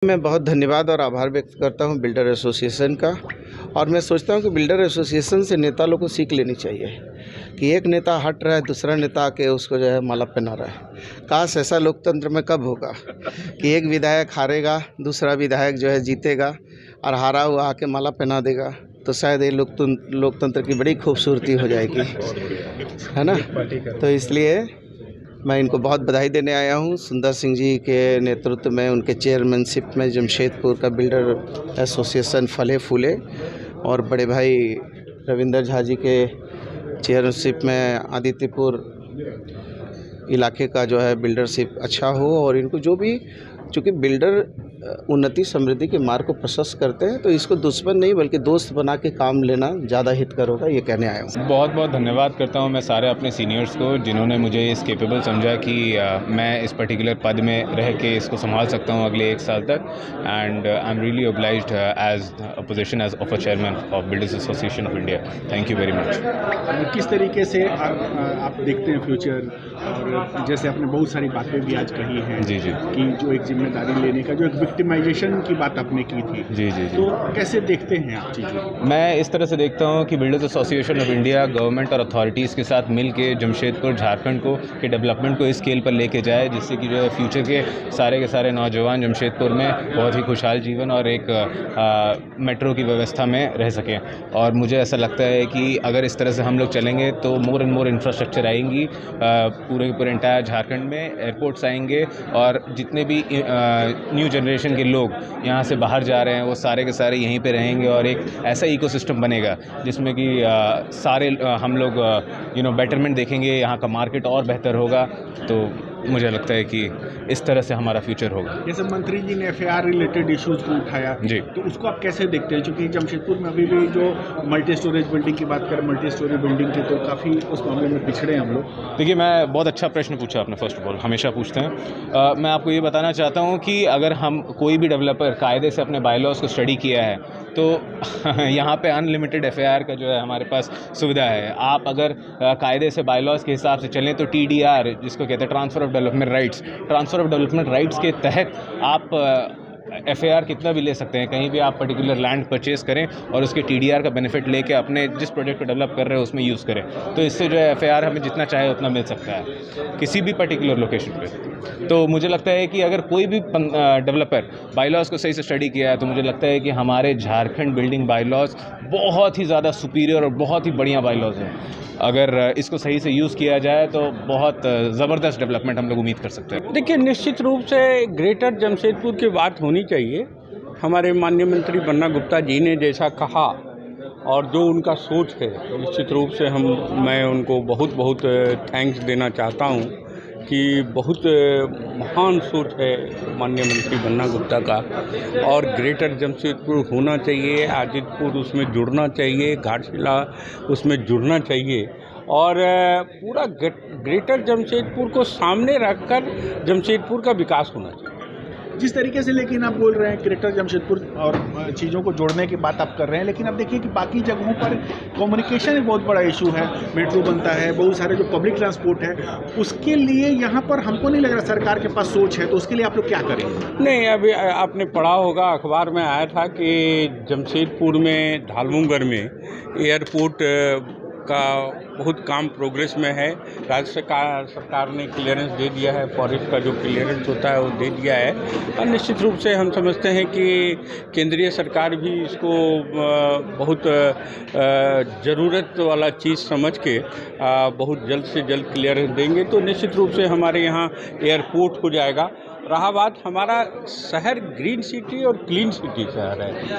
मैं बहुत धन्यवाद और आभार व्यक्त करता हूं बिल्डर एसोसिएशन का। और मैं सोचता हूं कि बिल्डर एसोसिएशन से नेता लोगों को सीख लेनी चाहिए कि एक नेता हट रहा है, दूसरा नेता आके उसको जो है माला पहना रहा है। काश ऐसा लोकतंत्र में कब होगा कि एक विधायक हारेगा, दूसरा विधायक जो है जीतेगा और हारा हुआ आके माला पहना देगा, तो शायद ये लोकतंत्र की बड़ी खूबसूरती हो जाएगी, है ना। तो इसलिए मैं इनको बहुत बधाई देने आया हूँ। सुंदर सिंह जी के नेतृत्व में, उनके चेयरमैनशिप में जमशेदपुर का बिल्डर एसोसिएशन फले फूले, और बड़े भाई रविंदर झा जी के चेयरमैनशिप में आदित्यपुर इलाके का जो है बिल्डरशिप अच्छा हो। और इनको जो भी, चूँकि बिल्डर उन्नति समृद्धि के मार्ग को प्रशस्त करते हैं, तो इसको दुश्मन नहीं बल्कि दोस्त बना के काम लेना ज़्यादा हितकर होगा, ये कहने आया हूँ। बहुत बहुत धन्यवाद करता हूँ मैं सारे अपने सीनियर्स को, जिन्होंने मुझे इस केपेबल समझा कि मैं इस पर्टिकुलर पद में रह के इसको संभाल सकता हूँ अगले 1 साल तक। And I am really obliged as a position as of a chairman of builders association of India. Thank you very much. किस तरीके से आप देखते हैं फ्यूचर, और जैसे आपने बहुत सारी बातें भी आज कही हैं जी कि जो एक जिम्मेदारी लेने का, जो एक विक्टिमाइजेशन की बात आपने की थी, जी, तो कैसे देखते हैं आप चीज़ें? मैं इस तरह से देखता हूँ कि builders association of India government और अथॉरिटीज़ के साथ मिल के जमशेदपुर झारखंड को के डेवलपमेंट को इस स्केल पर लेके जाए, जिससे कि जो है फ्यूचर के सारे नौजवान जमशेदपुर में बहुत ही खुशहाल जीवन और एक मेट्रो की व्यवस्था में रह सकें। और मुझे ऐसा लगता है कि अगर इस तरह से हम लोग चलेंगे तो मोर एंड मोर इंफ्रास्ट्रक्चर आएंगी पूरे एंटायर झारखंड में, एयरपोर्ट्स आएंगे, और जितने भी न्यू जनरेशन के लोग यहाँ से बाहर जा रहे हैं वो सारे के सारे यहीं पे रहेंगे, और एक ऐसा इकोसिस्टम बनेगा जिसमें कि सारे हम लोग बेटरमेंट देखेंगे, यहाँ का मार्केट और बेहतर होगा। तो मुझे लगता है कि इस तरह से हमारा फ्यूचर होगा। जैसे मंत्री जी ने एफआईआर रिलेटेड इश्यूज को उठाया जी, तो उसको आप कैसे देखते हैं? क्योंकि जमशेदपुर में अभी भी जो मल्टी स्टोरेज बिल्डिंग की बात करें, मल्टी स्टोरी बिल्डिंग की, तो काफ़ी उस मामले में पिछड़े हैं हम लोग। देखिए, मैं बहुत अच्छा प्रश्न पूछा आपने। फर्स्ट ऑफ ऑल हमेशा पूछते हैं। मैं आपको ये बताना चाहता हूँ कि अगर हम कोई भी डेवलपर कायदे से अपने बायलॉज को स्टडी किया है तो यहाँ पे अनलिमिटेड एफआईआर का जो है हमारे पास सुविधा है। आप अगर कायदे से बायलॉज के हिसाब से चलें तो टीडीआर, जिसको कहते हैं ट्रांसफ़र ऑफ डेवलपमेंट राइट्स के तहत आप एफआईआर कितना भी ले सकते हैं। कहीं भी आप पर्टिकुलर लैंड परचेज़ करें और उसके टीडीआर का बेनिफिट लेके अपने जिस प्रोजेक्ट को डेवलप कर रहे हैं उसमें यूज़ करें, तो इससे जो है एफआईआर हमें जितना चाहे उतना मिल सकता है किसी भी पर्टिकुलर लोकेशन पे। तो मुझे लगता है कि अगर कोई भी डेवलपर बायलॉज को सही से स्टडी किया है तो मुझे लगता है कि हमारे झारखंड बिल्डिंग बायलॉज बहुत ही ज़्यादा सुपीरियर और बहुत ही बढ़िया बायलॉज हैं। अगर इसको सही से यूज़ किया जाए तो बहुत ज़बरदस्त डेवलपमेंट हम लोग उम्मीद कर सकते हैं। देखिए, निश्चित रूप से ग्रेटर जमशेदपुर की बात होनी चाहिए। हमारे माननीय मंत्री बन्ना गुप्ता जी ने जैसा कहा और जो उनका सोच है, निश्चित रूप से मैं उनको बहुत बहुत थैंक्स देना चाहता हूँ कि बहुत महान सोच है माननीय मंत्री बन्ना गुप्ता का। और ग्रेटर जमशेदपुर होना चाहिए, आदित्यपुर उसमें जुड़ना चाहिए, घाटशिला उसमें जुड़ना चाहिए, और पूरा ग्रेटर जमशेदपुर को सामने रखकर जमशेदपुर का विकास होना चाहिए। जिस तरीके से लेकिन आप बोल रहे हैं ग्रेटर जमशेदपुर और चीज़ों को जोड़ने की बात आप कर रहे हैं, लेकिन अब देखिए कि बाकी जगहों पर कम्युनिकेशन एक बहुत बड़ा इशू है। मेट्रो बनता है, बहुत सारे जो पब्लिक ट्रांसपोर्ट है, उसके लिए यहाँ पर हमको नहीं लग रहा सरकार के पास सोच है। तो उसके लिए आप लोग क्या करेंगे? नहीं, अभी आपने पढ़ा होगा, अखबार में आया था कि जमशेदपुर में ढालमुंगर में एयरपोर्ट का बहुत काम प्रोग्रेस में है। राज्य सरकार ने क्लियरेंस दे दिया है, फॉरेस्ट का जो क्लियरेंस होता है वो दे दिया है। और निश्चित रूप से हम समझते हैं कि केंद्रीय सरकार भी इसको बहुत ज़रूरत वाला चीज़ समझ के बहुत जल्द से जल्द क्लियरेंस देंगे, तो निश्चित रूप से हमारे यहाँ एयरपोर्ट हो जाएगा। रहा बात, हमारा शहर ग्रीन सिटी और क्लीन सिटी शहर है।